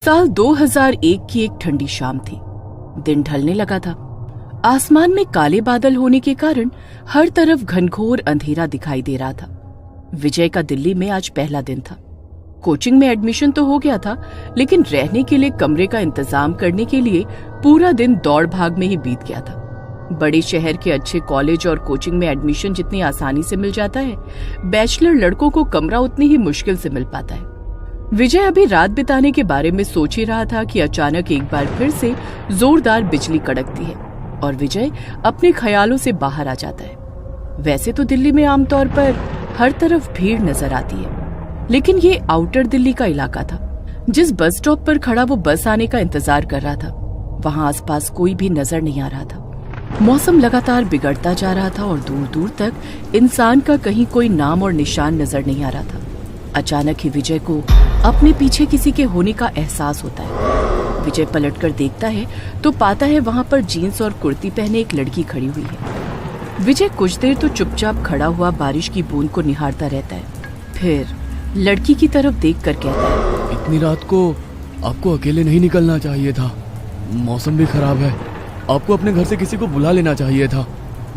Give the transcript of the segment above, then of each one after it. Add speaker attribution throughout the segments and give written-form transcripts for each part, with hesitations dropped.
Speaker 1: साल 2001 की एक ठंडी शाम थी। दिन ढलने लगा था। आसमान में काले बादल होने के कारण हर तरफ घनघोर अंधेरा दिखाई दे रहा था। विजय का दिल्ली में आज पहला दिन था। कोचिंग में एडमिशन तो हो गया था, लेकिन रहने के लिए कमरे का इंतजाम करने के लिए पूरा दिन दौड़ भाग में ही बीत गया था। बड़े शहर के अच्छे कॉलेज और कोचिंग में एडमिशन जितनी आसानी से मिल जाता है, बैचलर लड़कों को कमरा उतनी ही मुश्किल से मिल पाता है। विजय अभी रात बिताने के बारे में सोच ही रहा था कि अचानक एक बार फिर से जोरदार बिजली कड़कती है और विजय अपने ख्यालों से बाहर आ जाता है। वैसे तो दिल्ली में आमतौर पर हर तरफ भीड़ नजर आती है, लेकिन ये आउटर दिल्ली का इलाका था। जिस बस स्टॉप पर खड़ा वो बस आने का इंतजार कर रहा था, वहाँ आसपास कोई भी नजर नहीं आ रहा था। मौसम लगातार बिगड़ता जा रहा था और दूर दूर तक इंसान का कहीं कोई नाम और निशान नजर नहीं आ रहा था। अचानक ही विजय को अपने पीछे किसी के होने का एहसास होता है। विजय पलटकर देखता है तो पाता है वहाँ पर जीन्स और कुर्ती पहने एक लड़की खड़ी हुई है। विजय कुछ देर तो चुपचाप खड़ा हुआ बारिश की बूंद को निहारता रहता है, फिर लड़की की तरफ देखकर कहता है,
Speaker 2: इतनी रात को आपको अकेले नहीं निकलना चाहिए था। मौसम भी खराब है, आपको अपने घर से किसी को बुला लेना चाहिए था।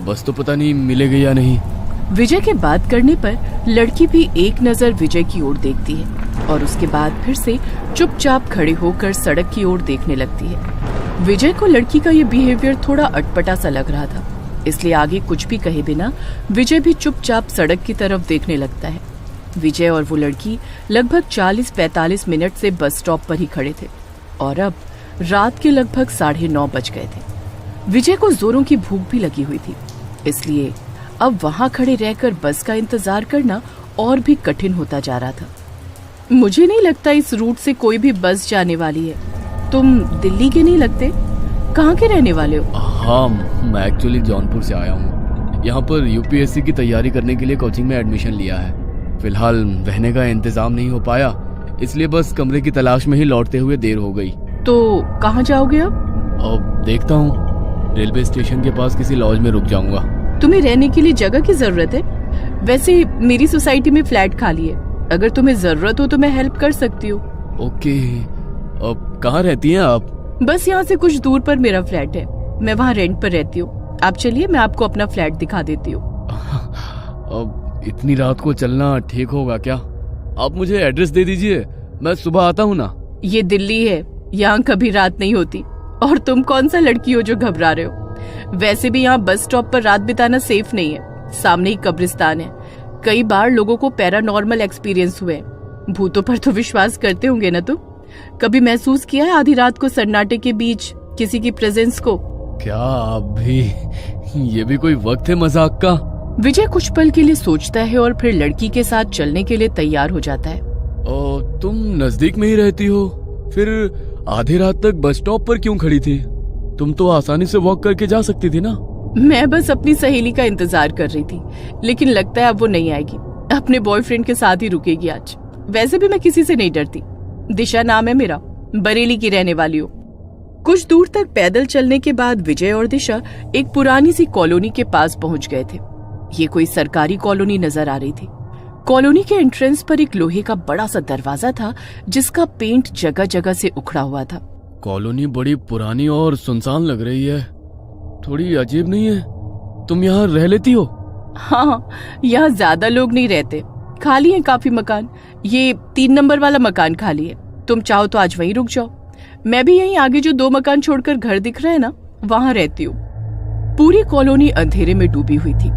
Speaker 2: बस तो पता नहीं मिलेगी या नहीं।
Speaker 1: विजय के बात करने पर लड़की भी एक नजर विजय की ओर देखती है और उसके बाद फिर से चुपचाप खड़े होकर सड़क की ओर देखने लगती है। विजय को लड़की का ये बिहेवियर थोड़ा अटपटा सा लग रहा था, इसलिए आगे कुछ भी कहे बिना विजय भी चुपचाप सड़क की तरफ देखने लगता है। विजय और वो लड़की लगभग 40-45 मिनट से बस स्टॉप पर ही खड़े थे और अब रात के लगभग 9:30 बज गए थे। विजय को जोरों की भूख भी लगी हुई थी, इसलिए अब वहां खड़े रहकर बस का इंतजार करना और भी कठिन होता जा रहा था। मुझे नहीं लगता इस रूट से कोई भी बस जाने वाली है। तुम दिल्ली के नहीं लगते, कहाँ के रहने वाले हो?
Speaker 2: हाँ, मैं एक्चुअली जौनपुर से आया हूँ। यहाँ पर यूपीएससी की तैयारी करने के लिए कोचिंग में एडमिशन लिया है। फिलहाल रहने का इंतजाम नहीं हो पाया, इसलिए बस कमरे की तलाश में ही लौटते हुए देर हो गई।
Speaker 1: तो कहाँ जाओगे अब?
Speaker 2: देखता हूँ, रेलवे स्टेशन के पास किसी लॉज में रुक जाऊंगा।
Speaker 1: तुम्हें रहने के लिए जगह की जरूरत है? वैसे मेरी सोसाइटी में फ्लैट खाली है, अगर तुम्हें जरूरत हो तो मैं हेल्प कर सकती हूँ।
Speaker 2: ओके, अब कहाँ रहती हैं आप?
Speaker 1: बस यहाँ से कुछ दूर पर मेरा फ्लैट है, मैं वहाँ रेंट पर रहती हूँ। आप चलिए, मैं आपको अपना फ्लैट दिखा देती हूँ।
Speaker 2: अब इतनी रात को चलना ठीक होगा क्या? आप मुझे एड्रेस दे दीजिए, मैं सुबह आता हूँ ना।
Speaker 1: ये दिल्ली है, यहाँ कभी रात नहीं होती। और तुम कौन सा लड़की हो जो घबरा रहे हो? वैसे भी यहाँ बस स्टॉप पर रात बिताना सेफ नहीं है, सामने ही कब्रिस्तान है। कई बार लोगों को पैरानॉर्मल एक्सपीरियंस हुए। भूतों पर तो विश्वास करते होंगे ना तुम? कभी महसूस किया है आधी रात को सन्नाटे के बीच किसी की प्रेजेंस को?
Speaker 2: क्या आप भी, ये भी कोई वक्त है मजाक का?
Speaker 1: विजय कुछ पल के लिए सोचता है और फिर लड़की के साथ चलने के लिए तैयार हो जाता है।
Speaker 2: तुम नजदीक में ही रहती हो, फिर आधी रात तक बस स्टॉप पर क्यों खड़ी थी? तुम तो आसानी से वॉक करके जा सकती थी ना।
Speaker 1: मैं बस अपनी सहेली का इंतजार कर रही थी, लेकिन लगता है अब वो नहीं आएगी। अपने बॉयफ्रेंड के साथ ही रुकेगी आज। वैसे भी मैं किसी से नहीं डरती। दिशा नाम है मेरा, बरेली की रहने वाली हूँ। कुछ दूर तक पैदल चलने के बाद विजय और दिशा एक पुरानी सी कॉलोनी के पास पहुंच गए थे। ये कोई सरकारी कॉलोनी नजर आ रही थी। कॉलोनी के एंट्रेंस पर एक लोहे का बड़ा सा दरवाजा था, जिसका पेंट जगह जगह से उखड़ा हुआ था।
Speaker 2: कॉलोनी बड़ी पुरानी और सुनसान लग रही है, थोड़ी अजीब नहीं है? तुम यहाँ रह लेती हो?
Speaker 1: हाँ, यहाँ ज्यादा लोग नहीं रहते, खाली है काफी मकान। ये 3 नंबर वाला मकान खाली है, तुम चाहो तो आज वहीं रुक जाओ। मैं भी यहीं आगे जो 2 मकान छोड़कर घर दिख रहे हैं ना, वहाँ रहती हूँ। पूरी कॉलोनी अंधेरे में डूबी हुई थी।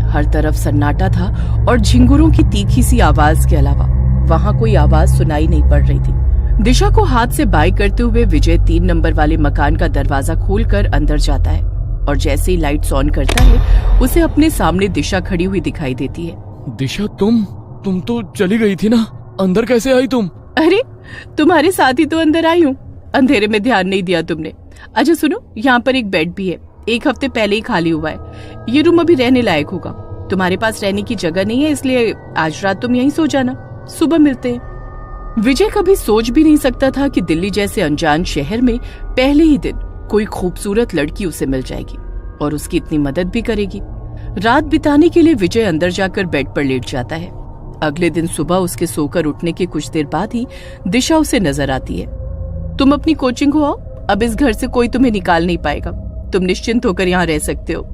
Speaker 1: हर तरफ सन्नाटा था और झिंगुरों की तीखी सी आवाज के अलावा वहाँ कोई आवाज सुनाई नहीं पड़ रही थी। दिशा को हाथ से बाय करते हुए विजय 3 नंबर वाले मकान का दरवाजा खोलकर अंदर जाता है और जैसे ही लाइट्स ऑन करता है, उसे अपने सामने दिशा खड़ी हुई दिखाई देती है।
Speaker 2: दिशा, तुम तो चली गई थी ना, अंदर कैसे आई तुम?
Speaker 1: अरे, तुम्हारे साथ ही तो अंदर आई हूँ, अंधेरे में ध्यान नहीं दिया तुमने। अच्छा सुनो, यहाँ पर एक बेड भी है, 1 हफ्ते पहले ही खाली हुआ है। ये रूम अभी रहने लायक होगा। तुम्हारे पास रहने की जगह नहीं है, इसलिए आज रात तुम यहीं सो जाना, सुबह मिलते हैं। विजय कभी सोच भी नहीं सकता था कि दिल्ली जैसे अनजान शहर में पहले ही दिन कोई खूबसूरत लड़की उसे मिल जाएगी और उसकी इतनी मदद भी करेगी। रात बिताने के लिए विजय अंदर जाकर बेड पर लेट जाता है। अगले दिन सुबह उसके सोकर उठने के कुछ देर बाद ही दिशा उसे नजर आती है। तुम अपनी कोचिंग हो आओ, अब इस घर से कोई तुम्हें निकाल नहीं पाएगा। तुम निश्चिंत होकर यहाँ रह सकते हो।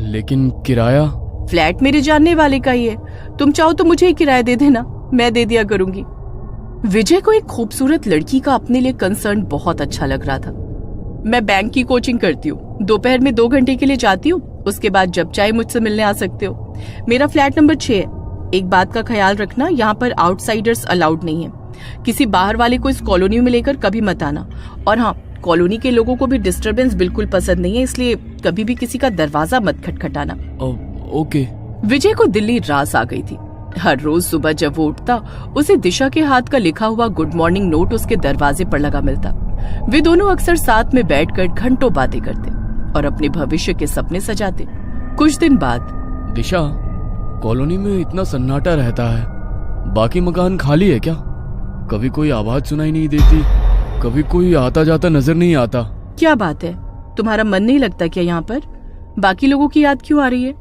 Speaker 2: लेकिन किराया?
Speaker 1: फ्लैट मेरे जानने वाले का ही है, तुम चाहो तो मुझे ही किराया दे देना, मैं दे दिया करूंगी। विजय को एक खूबसूरत लड़की का अपने लिए कंसर्न बहुत अच्छा लग रहा था। मैं बैंक की कोचिंग करती हूँ, दोपहर में 2 घंटे के लिए जाती हूँ, उसके बाद जब चाहे मुझसे मिलने आ सकते हो। मेरा फ्लैट नंबर 6 है। एक बात का ख्याल रखना, यहाँ पर आउटसाइडर्स अलाउड नहीं है। किसी बाहर वाले को इस कॉलोनी में लेकर कभी मत आना। और हाँ, कॉलोनी के लोगों को भी डिस्टरबेंस बिल्कुल पसंद नहीं है, इसलिए कभी भी किसी का दरवाजा मत खटखटाना।
Speaker 2: ओके।
Speaker 1: विजय को दिल्ली रास आ गई थी। हर रोज सुबह जब वो उठता, उसे दिशा के हाथ का लिखा हुआ गुड मॉर्निंग नोट उसके दरवाजे पर लगा मिलता। वे दोनों अक्सर साथ में बैठकर घंटों बातें करते और अपने भविष्य के सपने सजाते। कुछ दिन बाद,
Speaker 2: दिशा, कॉलोनी में इतना सन्नाटा रहता है, बाकी मकान खाली है क्या? कभी कोई आवाज सुनाई नहीं देती, कभी कोई आता जाता नजर नहीं आता।
Speaker 1: क्या बात है, तुम्हारा मन नहीं लगता क्या यहाँ पर? बाकी लोगों की याद क्यों आ रही है?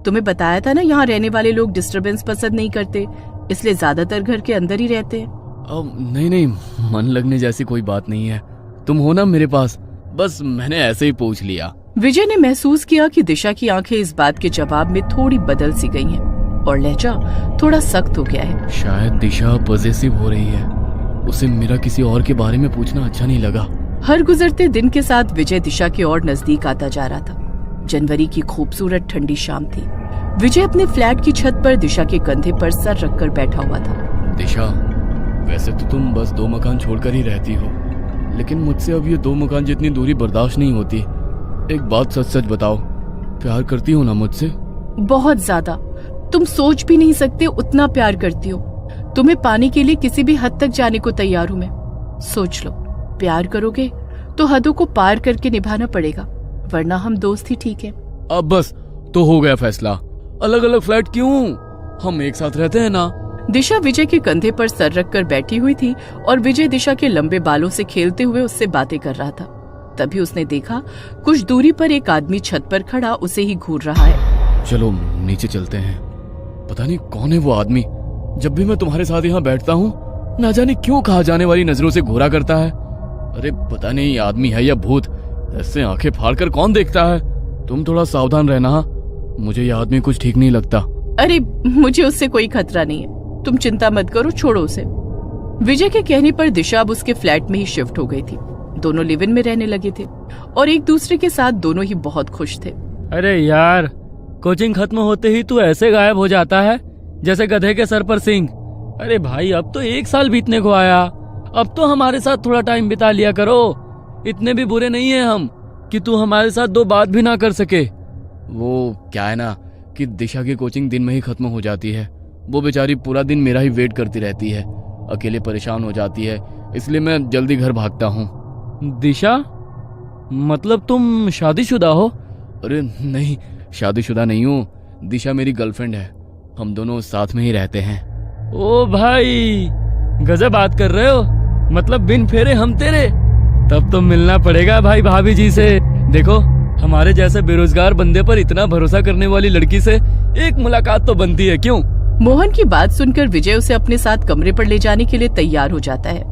Speaker 1: तुम्हें बताया था ना, यहाँ रहने वाले लोग डिस्टरबेंस पसंद नहीं करते, इसलिए ज्यादातर घर के अंदर ही रहते हैं।
Speaker 2: नहीं, मन लगने जैसी कोई बात नहीं है। तुम हो ना मेरे पास, बस मैंने ऐसे ही पूछ लिया।
Speaker 1: विजय ने महसूस किया कि दिशा की आंखें इस बात के जवाब में थोड़ी बदल सी गई हैं और लहजा थोड़ा सख्त हो गया है।
Speaker 2: शायद दिशा पॉजेसिव हो रही है, उसे मेरा किसी और के बारे में पूछना अच्छा नहीं लगा।
Speaker 1: हर गुजरते दिन के साथ विजय दिशा की ओर नजदीक आता जा रहा था। जनवरी की खूबसूरत ठंडी शाम थी। विजय अपने फ्लैट की छत पर दिशा के कंधे पर सर रखकर बैठा हुआ था।
Speaker 2: दिशा, वैसे तो तुम बस 2 मकान छोड़कर ही रहती हो, लेकिन मुझसे अब ये 2 मकान जितनी दूरी बर्दाश्त नहीं होती। एक बात सच सच बताओ, प्यार करती हो ना मुझसे?
Speaker 1: बहुत ज्यादा। तुम सोच भी नहीं सकते उतना प्यार करती हो। तुम्हें पाने के लिए किसी भी हद तक जाने को तैयार हूँ मैं। सोच लो, प्यार करोगे तो हदों को पार करके निभाना पड़ेगा, वरना हम दोस्त ही ठीक है।
Speaker 2: अब बस तो हो गया फैसला। अलग अलग फ्लैट क्यों, हम एक साथ रहते हैं ना।
Speaker 1: दिशा विजय के कंधे पर सर रखकर बैठी हुई थी और विजय दिशा के लंबे बालों से खेलते हुए उससे बातें कर रहा था। तभी उसने देखा कुछ दूरी पर एक आदमी छत पर खड़ा उसे ही घूर रहा है।
Speaker 2: चलो नीचे चलते हैं। पता नहीं कौन है वो आदमी, जब भी मैं तुम्हारे साथ यहाँ बैठता हूँ ना जाने क्यों कहा जाने वाली नजरों से घूरा करता है। अरे पता नहीं ये आदमी है या भूत, ऐसे आंखें फाड़कर कौन देखता है। तुम थोड़ा सावधान रहना, मुझे ये आदमी कुछ ठीक नहीं लगता।
Speaker 1: अरे मुझे उससे कोई खतरा नहीं है, तुम चिंता मत करो, छोड़ो उसे। विजय के कहने पर दिशा अब उसके फ्लैट में ही शिफ्ट हो गई थी। दोनों लिव इन में रहने लगे थे और एक दूसरे के साथ दोनों ही बहुत खुश थे।
Speaker 3: अरे यार, कोचिंग खत्म होते ही तू ऐसे गायब हो जाता है जैसे गधे के सर पर सींग। अरे भाई, अब तो 1 साल बीतने को आया, अब तो हमारे साथ थोड़ा टाइम बिता लिया करो। इतने भी बुरे नहीं है हम कि तू हमारे साथ 2 बात भी ना कर सके।
Speaker 2: वो क्या है ना कि दिशा की कोचिंग दिन में ही खत्म हो जाती है। वो बेचारी पूरा दिन मेरा ही वेट करती रहती है, अकेले परेशान हो जाती है, इसलिए मैं जल्दी घर भागता हूँ।
Speaker 3: दिशा, मतलब तुम शादीशुदा हो?
Speaker 2: अरे नहीं, शादीशुदा नहीं हूँ। दिशा मेरी गर्लफ्रेंड है, हम दोनों साथ में ही रहते हैं।
Speaker 3: ओ भाई, गजब बात कर रहे हो, मतलब बिन फेरे हम तेरे। तब तो मिलना पड़ेगा भाई भाभी जी से। देखो, हमारे जैसे बेरोजगार बंदे पर इतना भरोसा करने वाली लड़की से एक मुलाकात तो बनती है, क्यों?
Speaker 1: मोहन की बात सुनकर विजय उसे अपने साथ कमरे पर ले जाने के लिए तैयार हो जाता है।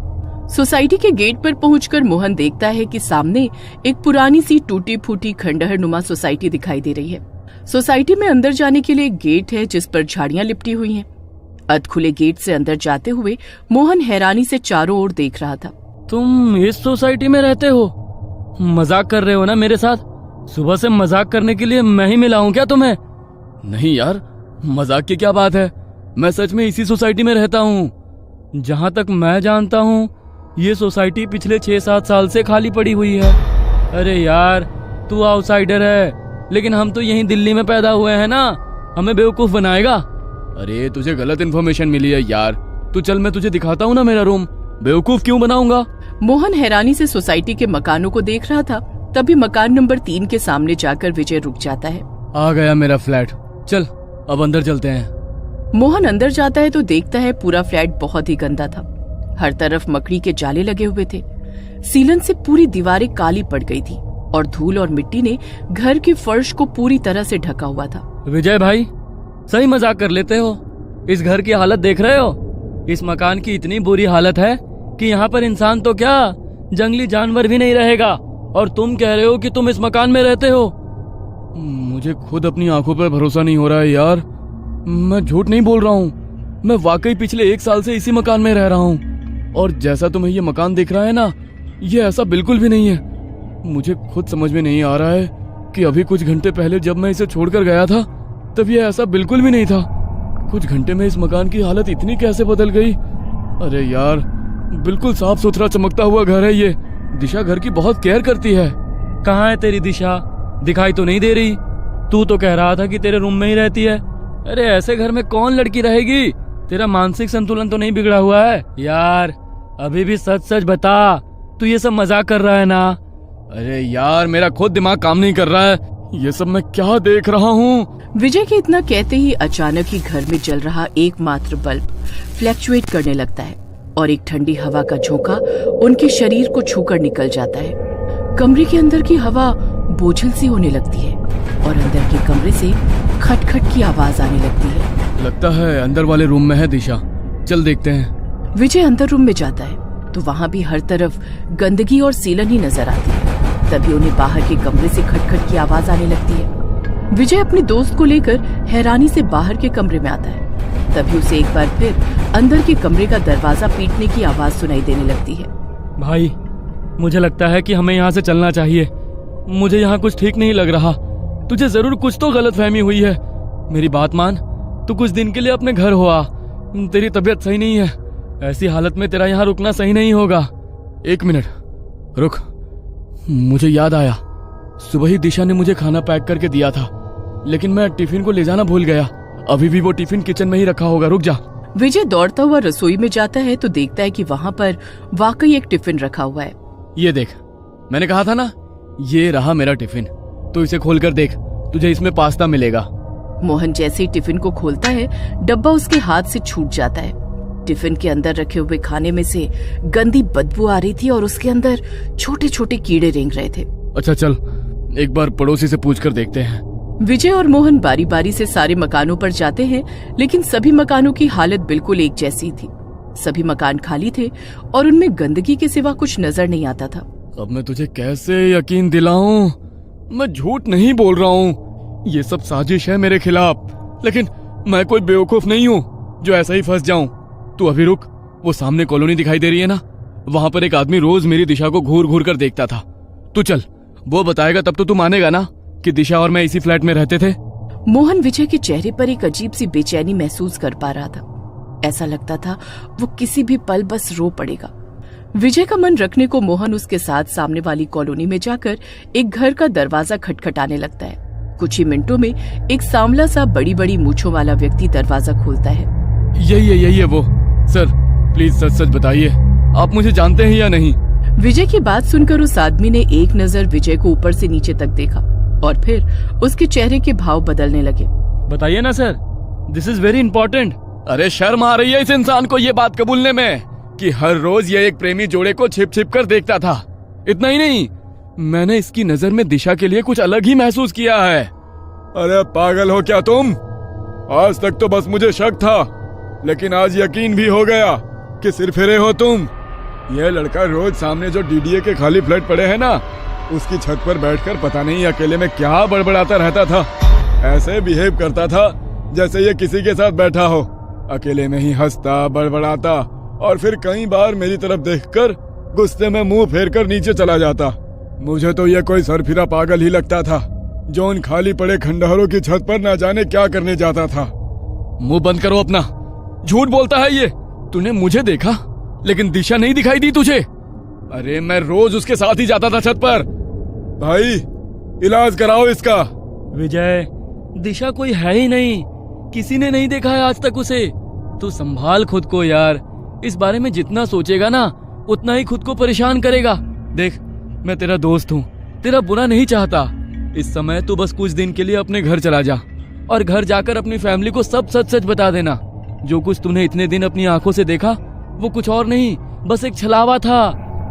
Speaker 1: सोसाइटी के गेट पर पहुंचकर मोहन देखता है कि सामने एक पुरानी सी टूटी फूटी खंडहर नुमा सोसाइटी दिखाई दे रही है। सोसाइटी में अंदर जाने के लिए एक गेट है जिस पर झाड़ियां लिपटी हुई हैं। अधखुले गेट से अंदर जाते हुए मोहन हैरानी से चारों ओर देख रहा था।
Speaker 3: तुम इस सोसाइटी में रहते हो? मजाक कर रहे हो ना मेरे साथ? सुबह से मजाक करने के लिए मैं ही मिला हूँ क्या तुम्हें?
Speaker 2: नहीं यार, मजाक की क्या बात है, मैं सच में इसी सोसाइटी में रहता हूँ।
Speaker 3: जहाँ तक मैं जानता हूँ ये सोसाइटी पिछले 6-7 साल से खाली पड़ी हुई है। अरे यार, तू आउटसाइडर है, लेकिन हम तो यहीं दिल्ली में पैदा हुए हैं ना, हमें बेवकूफ बनाएगा?
Speaker 2: अरे तुझे गलत इन्फॉर्मेशन मिली है यार, तू चल मैं तुझे दिखाता हूँ ना मेरा रूम। बेवकूफ क्यों बनाऊंगा?
Speaker 1: मोहन हैरानी से सोसाइटी के मकानों को देख रहा था। तभी मकान नंबर 3 के सामने जाकर विजय रुक जाता है।
Speaker 2: आ गया मेरा फ्लैट, चल अब अंदर चलते हैं।
Speaker 1: मोहन अंदर जाता है तो देखता है पूरा फ्लैट बहुत ही गंदा था। हर तरफ मकड़ी के जाले लगे हुए थे। सीलन से पूरी दीवारें काली पड़ गई थी और धूल और मिट्टी ने घर के फर्श को पूरी तरह से ढका हुआ था।
Speaker 3: विजय भाई, सही मजाक कर लेते हो? इस घर की हालत देख रहे हो? इस मकान की इतनी बुरी हालत है कि यहाँ पर इंसान तो क्या, जंगली जानवर भी नहीं रहेगा। और तुम कह रहे हो कि तुम इस मकान में रहते हो।
Speaker 2: मुझे खुद अपनी आंखों पर भरोसा नहीं हो रहा है यार। मैं झूठ नहीं बोल रहा हूँ, मैं वाकई पिछले 1 साल से इसी मकान में रह रहा हूँ। और जैसा तुम्हें ये मकान दिख रहा है ना, ये ऐसा बिल्कुल भी नहीं है। मुझे खुद समझ में नहीं आ रहा है कि अभी कुछ घंटे पहले जब मैं इसे छोड़कर गया था तब ये ऐसा बिल्कुल भी नहीं था। कुछ घंटे में इस मकान की हालत इतनी कैसे बदल गई। अरे यार, बिल्कुल साफ सुथरा चमकता हुआ घर है ये। दिशा घर की बहुत केयर करती है।
Speaker 3: कहाँ है तेरी दिशा? दिखाई तो नहीं दे रही। तू तो कह रहा था कि तेरे रूम में ही रहती है। अरे ऐसे घर में कौन लड़की रहेगी? तेरा मानसिक संतुलन तो नहीं बिगड़ा हुआ है? यार अभी भी सच सच बता, तू ये सब मजाक कर रहा है ना?
Speaker 2: अरे यार, मेरा खुद दिमाग काम नहीं कर रहा है। ये सब मैं क्या देख रहा हूँ?
Speaker 1: विजय के इतना कहते ही अचानक ही घर में जल रहा एकमात्र बल्ब फ्लैक्चुएट करने लगता है और एक ठंडी हवा का झोंका उनके शरीर को छूकर निकल जाता है। कमरे के अंदर की हवा बोझिल सी होने लगती है और अंदर के कमरे से खटखट की आवाज आने लगती है।
Speaker 2: लगता है अंदर वाले रूम में है दिशा, चल देखते हैं।
Speaker 1: विजय अंदर रूम में जाता है तो वहाँ भी हर तरफ गंदगी और सीलन ही नजर आती है। तभी उन्हें बाहर के कमरे से खटखट की आवाज आने लगती है। विजय अपने दोस्त को लेकर हैरानी से बाहर के कमरे में आता है। तभी उसे एक बार फिर अंदर के कमरे का दरवाजा पीटने की आवाज सुनाई देने लगती है।
Speaker 3: भाई, मुझे लगता है कि हमें यहाँ से चलना चाहिए। मुझे यहाँ कुछ ठीक नहीं लग रहा। तुझे जरूर कुछ तो गलतफहमी हुई है। मेरी बात मान, तू कुछ दिन के लिए अपने घर हो आ। तेरी तबीयत सही नहीं है। ऐसी हालत में तेरा यहाँ रुकना सही नहीं होगा।
Speaker 2: 1 मिनट रुक, मुझे याद आया। सुबह ही दिशा ने मुझे खाना पैक करके दिया था, लेकिन मैं टिफिन को ले जाना भूल गया। अभी भी वो टिफिन किचन में ही रखा होगा, रुक जा।
Speaker 1: विजय दौड़ता हुआ रसोई में जाता है तो देखता है कि वहाँ पर वाकई एक टिफिन रखा हुआ है।
Speaker 2: ये देख, मैंने कहा था ना, ये रहा मेरा टिफिन। तो इसे खोलकर देख, तुझे इसमें पास्ता मिलेगा।
Speaker 1: मोहन जैसे ही टिफिन को खोलता है, डब्बा उसके हाथ से छूट जाता है। टिफिन के अंदर रखे हुए खाने में से गंदी बदबू आ रही थी और उसके अंदर छोटे छोटे कीड़े रेंग रहे थे।
Speaker 2: अच्छा चल, एक बार पड़ोसी से पूछ कर देखते हैं।
Speaker 1: विजय और मोहन बारी बारी से सारे मकानों पर जाते हैं, लेकिन सभी मकानों की हालत बिल्कुल एक जैसी थी। सभी मकान खाली थे और उनमें गंदगी के सिवा कुछ नजर नहीं आता था।
Speaker 2: अब मैं तुझे कैसे यकीन दिलाऊं? मैं झूठ नहीं बोल रहा हूँ। ये सब साजिश है मेरे खिलाफ, लेकिन मैं कोई बेवकूफ नहीं हूँ जो ऐसा ही फंस जाऊं। तू अभी रुक, वो सामने कॉलोनी दिखाई दे रही है ना, वहां पर एक आदमी रोज मेरी दिशा को घूर घूर कर देखता था। तू चल, वो बताएगा तब तो तू मानेगा ना कि दिशा और मैं इसी फ्लैट में रहते थे।
Speaker 1: मोहन विजय के चेहरे पर एक अजीब सी बेचैनी महसूस कर पा रहा था। ऐसा लगता था वो किसी भी पल बस रो पड़ेगा। विजय का मन रखने को मोहन उसके साथ सामने वाली कॉलोनी में जाकर एक घर का दरवाजा खटखटाने लगता है। कुछ ही मिनटों में एक सांवला सा बड़ी बड़ी मूंछों वाला व्यक्ति दरवाजा खोलता है।
Speaker 2: यही है वो। सर प्लीज सच सच बताइए, आप मुझे जानते हैं या नहीं?
Speaker 1: विजय की बात सुनकर उस आदमी ने एक नजर विजय को ऊपर से नीचे तक देखा और फिर उसके चेहरे के भाव बदलने लगे।
Speaker 3: बताइए ना sir, this is very important.
Speaker 2: अरे शर्म आ रही है इस इंसान को ये बात कबूलने में कि हर रोज ये एक प्रेमी जोड़े को छिप छिप कर देखता था। इतना ही नहीं, मैंने इसकी नजर में दिशा के लिए कुछ अलग ही महसूस किया है। अरे पागल हो क्या तुम? आज तक तो बस मुझे शक था, लेकिन आज यकीन भी हो गया कि सिरफिरे हो तुम। यह लड़का रोज सामने जो डीडीए के खाली फ्लैट पड़े हैं ना, उसकी छत पर बैठकर पता नहीं अकेले में क्या बड़बड़ाता रहता था। ऐसे बिहेव करता था जैसे ये किसी के साथ बैठा हो, अकेले में ही हंसता बड़बड़ाता और फिर कई बार मेरी तरफ देखकर गुस्से में मुंह फेर कर नीचे चला जाता। मुझे तो ये कोई सरफिरा पागल ही लगता था जो उन खाली पड़े खंडहरों की छत पर न जाने क्या करने जाता था। मुंह बंद करो अपना, झूठ बोलता है ये। तूने मुझे देखा लेकिन दिशा नहीं दिखाई दी तुझे? अरे मैं रोज उसके साथ ही जाता था छत पर। भाई इलाज कराओ इसका।
Speaker 3: विजय, दिशा कोई है ही नहीं, किसी ने नहीं देखा है आज तक उसे। तू संभाल खुद को यार, इस बारे में जितना सोचेगा ना उतना ही खुद को परेशान करेगा। देख, मैं तेरा दोस्त हूँ, तेरा बुरा नहीं चाहता। इस समय तू बस कुछ दिन के लिए अपने घर चला जा और घर जाकर अपनी फैमिली को सब सच सच बता देना। जो कुछ तूने इतने दिन अपनी आंखों से देखा वो कुछ और नहीं, बस एक छलावा था।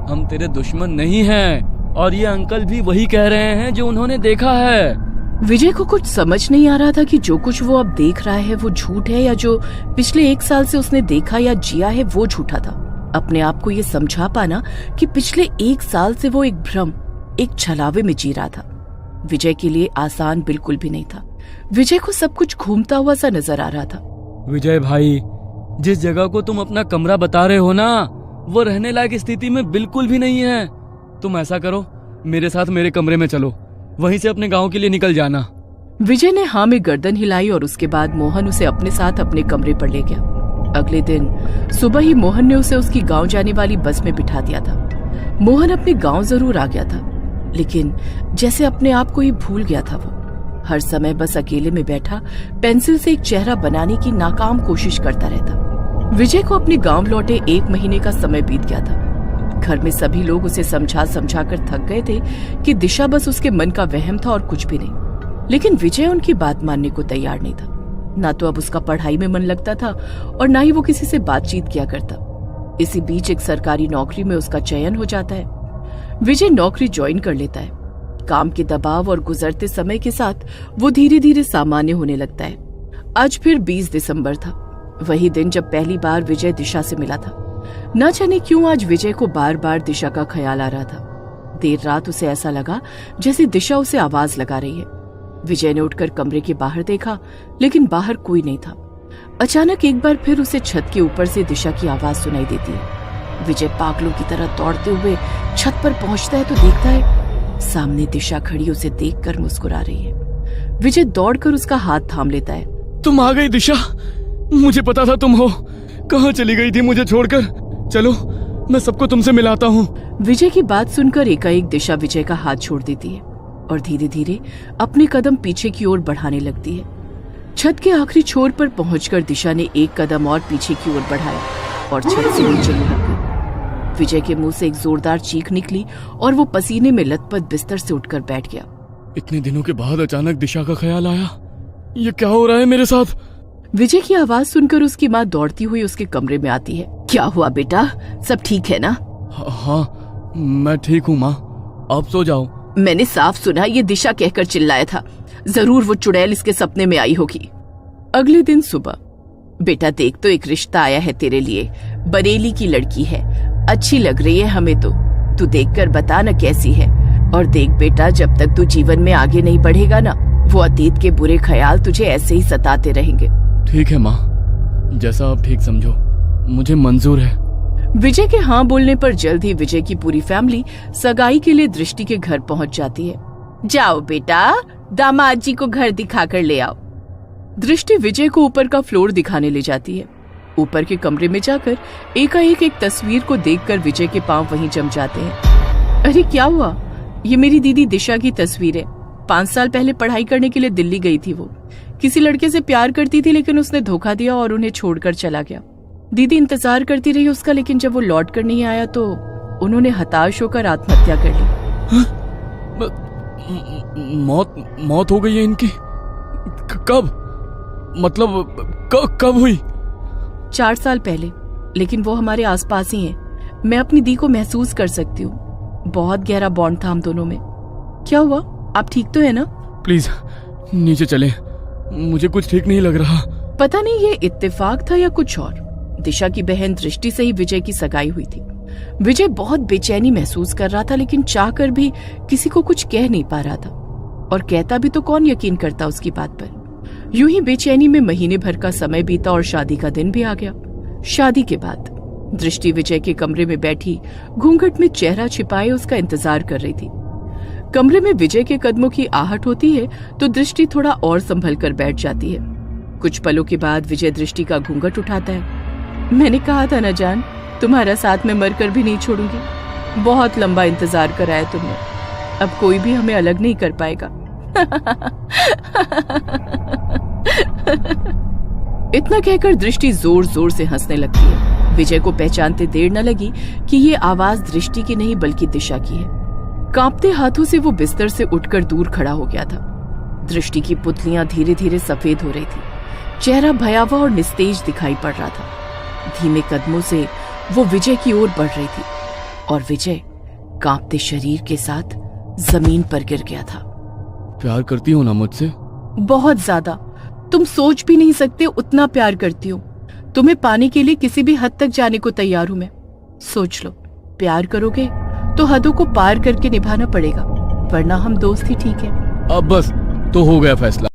Speaker 3: हम तेरे दुश्मन नहीं हैं और ये अंकल भी वही कह रहे हैं जो उन्होंने देखा है।
Speaker 1: विजय को कुछ समझ नहीं आ रहा था कि जो कुछ वो अब देख रहा है वो झूठ है या जो पिछले 1 साल से उसने देखा या जिया है वो झूठा था। अपने आप को ये समझा पाना कि पिछले 1 साल से वो एक भ्रम, एक छलावे में जी रहा था, विजय के लिए आसान बिल्कुल भी नहीं था। विजय को सब कुछ घूमता हुआ सा नजर आ रहा था।
Speaker 3: विजय भाई, जिस जगह को तुम अपना कमरा बता रहे हो ना, वो रहने लायक स्थिति में बिल्कुल भी नहीं है। तुम ऐसा करो, मेरे साथ मेरे कमरे में चलो, वहीं से अपने गांव के लिए निकल जाना।
Speaker 1: विजय ने हाँ में गर्दन हिलाई और उसके बाद मोहन उसे अपने साथ अपने कमरे पर ले गया। अगले दिन सुबह ही मोहन ने उसे उसकी गांव जाने वाली बस में बिठा दिया था। मोहन अपने गांव जरूर आ गया था, लेकिन जैसे अपने आप को ही भूल गया था। वो हर समय बस अकेले में बैठा पेंसिल से एक चेहरा बनाने की नाकाम कोशिश करता रहता। विजय को अपने गांव लौटे 1 महीने का समय बीत गया था। घर में सभी लोग उसे समझा समझा कर थक गए थे कि दिशा बस उसके मन का वहम था और कुछ भी नहीं। लेकिन विजय उनकी बात मानने को तैयार नहीं था। ना तो अब उसका पढ़ाई में मन लगता था और ना ही वो किसी से बातचीत किया करता। इसी बीच एक सरकारी नौकरी में उसका चयन हो जाता है। विजय नौकरी ज्वाइन कर लेता है। काम के दबाव और गुजरते समय के साथ वो धीरे धीरे सामान्य होने लगता है। आज फिर 20 दिसंबर था, वही दिन जब पहली बार विजय दिशा से मिला था। न जाने क्यों आज विजय को बार बार दिशा का ख्याल आ रहा था। देर रात उसे ऐसा लगा जैसे दिशा उसे आवाज लगा रही है। विजय ने उठकर कमरे के बाहर देखा, लेकिन बाहर कोई नहीं था। अचानक एक बार फिर उसे छत के ऊपर से दिशा की आवाज सुनाई देती है। विजय पागलों की तरह दौड़ते हुए छत पर पहुंचता है तो देखता है सामने दिशा खड़ी उसे देखकर मुस्कुरा रही है। विजय दौड़कर उसका हाथ थाम लेता है।
Speaker 2: तुम आ गई दिशा, मुझे पता था तुम हो। कहाँ चली गई थी मुझे छोड़कर? चलो मैं सबको तुमसे मिलाता हूँ।
Speaker 1: विजय की बात सुनकर एकाएक दिशा विजय का हाथ छोड़ देती है और धीरे धीरे अपने कदम पीछे की ओर बढ़ाने लगती है। छत के आखिरी छोर पर पहुंचकर दिशा ने एक कदम और पीछे की ओर बढ़ाया और छत से नीचे लुढ़क गई। विजय के मुंह से एक जोरदार चीख निकली और वो पसीने में लथपथ बिस्तर से उठकर बैठ गया।
Speaker 2: इतने दिनों के बाद अचानक दिशा का ख्याल आया। ये क्या हो रहा है मेरे साथ?
Speaker 1: विजय की आवाज सुनकर उसकी माँ दौड़ती हुई उसके कमरे में आती है। क्या हुआ बेटा, सब ठीक है ना?
Speaker 2: हाँ मैं ठीक हूँ माँ, आप सो जाओ।
Speaker 1: मैंने साफ सुना ये दिशा कहकर चिल्लाया था। जरूर वो चुड़ैल इसके सपने में आई होगी। अगले दिन सुबह, बेटा देख तो एक रिश्ता आया है तेरे लिए। बरेली की लड़की है, अच्छी लग रही है हमें तो। तू देखकर बता न कैसी है। और देख बेटा, जब तक तू जीवन में आगे नहीं बढ़ेगा ना, वो अतीत के बुरे ख्याल तुझे ऐसे ही सताते रहेंगे।
Speaker 2: ठीक है माँ, जैसा आप ठीक समझो, मुझे मंजूर है।
Speaker 1: विजय के हाँ बोलने पर जल्द ही विजय की पूरी फैमिली सगाई के लिए दृष्टि के घर पहुंच जाती है। जाओ बेटा, दामाद जी को घर दिखा कर ले आओ। दृष्टि विजय को ऊपर का फ्लोर दिखाने ले जाती है। ऊपर के कमरे में जाकर एकाएक एक तस्वीर को देखकर विजय के पांव वहीं जम जाते हैं। अरे क्या हुआ? ये मेरी दीदी दिशा की तस्वीर है। 5 साल पहले पढ़ाई करने के लिए दिल्ली गई थी। वो किसी लड़के से प्यार करती थी, लेकिन उसने धोखा दिया और उन्हें छोड़कर चला गया। दीदी इंतजार करती रही उसका, लेकिन जब वो लौट कर नहीं आया तो उन्होंने हताश होकर आत्महत्या कर ली।
Speaker 2: मौत हो गई है इनकी? कब? मतलब कब हुई?
Speaker 1: 4 साल पहले, लेकिन वो हमारे आसपास ही है। मैं अपनी दी को महसूस कर सकती हूँ। बहुत गहरा बॉन्ड था हम दोनों में। क्या हुआ, आप ठीक तो है ना?
Speaker 2: प्लीज नीचे चले, मुझे कुछ ठीक नहीं लग रहा।
Speaker 1: पता नहीं ये इत्तेफाक था या कुछ और। दिशा की बहन दृष्टि से ही विजय की सगाई हुई थी। विजय बहुत बेचैनी महसूस कर रहा था, लेकिन चाहकर भी किसी को कुछ कह नहीं पा रहा था। और कहता भी तो कौन यकीन करता उसकी बात पर। यूं ही बेचैनी में महीने भर का समय बीता और शादी का दिन भी आ गया। शादी के बाद दृष्टि विजय के कमरे में बैठी घूंघट में चेहरा छिपाए उसका इंतजार कर रही थी। कमरे में विजय के कदमों की आहट होती है तो दृष्टि थोड़ा और संभल कर बैठ जाती है। कुछ पलों के बाद विजय दृष्टि का घूंघट उठाता है। मैंने कहा था ना जान, तुम्हारा साथ में मरकर भी नहीं छोड़ूंगी। बहुत लंबा इंतजार कराया तुमने, अब कोई भी हमें अलग नहीं कर पाएगा। इतना कहकर दृष्टि जोर जोर से हंसने लगती है। विजय को पहचानते देर न लगी कि ये आवाज दृष्टि की नहीं बल्कि दिशा की है। कांपते हाथों से वो बिस्तर से उठकर दूर खड़ा हो गया था। दृष्टि की पुतलियां धीरे धीरे सफेद हो रही थी। चेहरा भयावह और निस्तेज दिखाई पड़ रहा था। धीमे कदमों से वो विजय की ओर बढ़ रही थी और विजय कांपते शरीर के साथ जमीन पर गिर गया था।
Speaker 2: प्यार करती हो ना मुझसे?
Speaker 1: बहुत ज्यादा। तुम सोच भी नहीं सकते उतना प्यार करती हूँ। तुम्हें पाने के लिए किसी भी हद तक जाने को तैयार हूँ मैं। सोच लो, प्यार करोगे तो हदों को पार करके निभाना पड़ेगा, वरना हम दोस्त ही ठीक है।
Speaker 2: अब बस तो हो गया फैसला।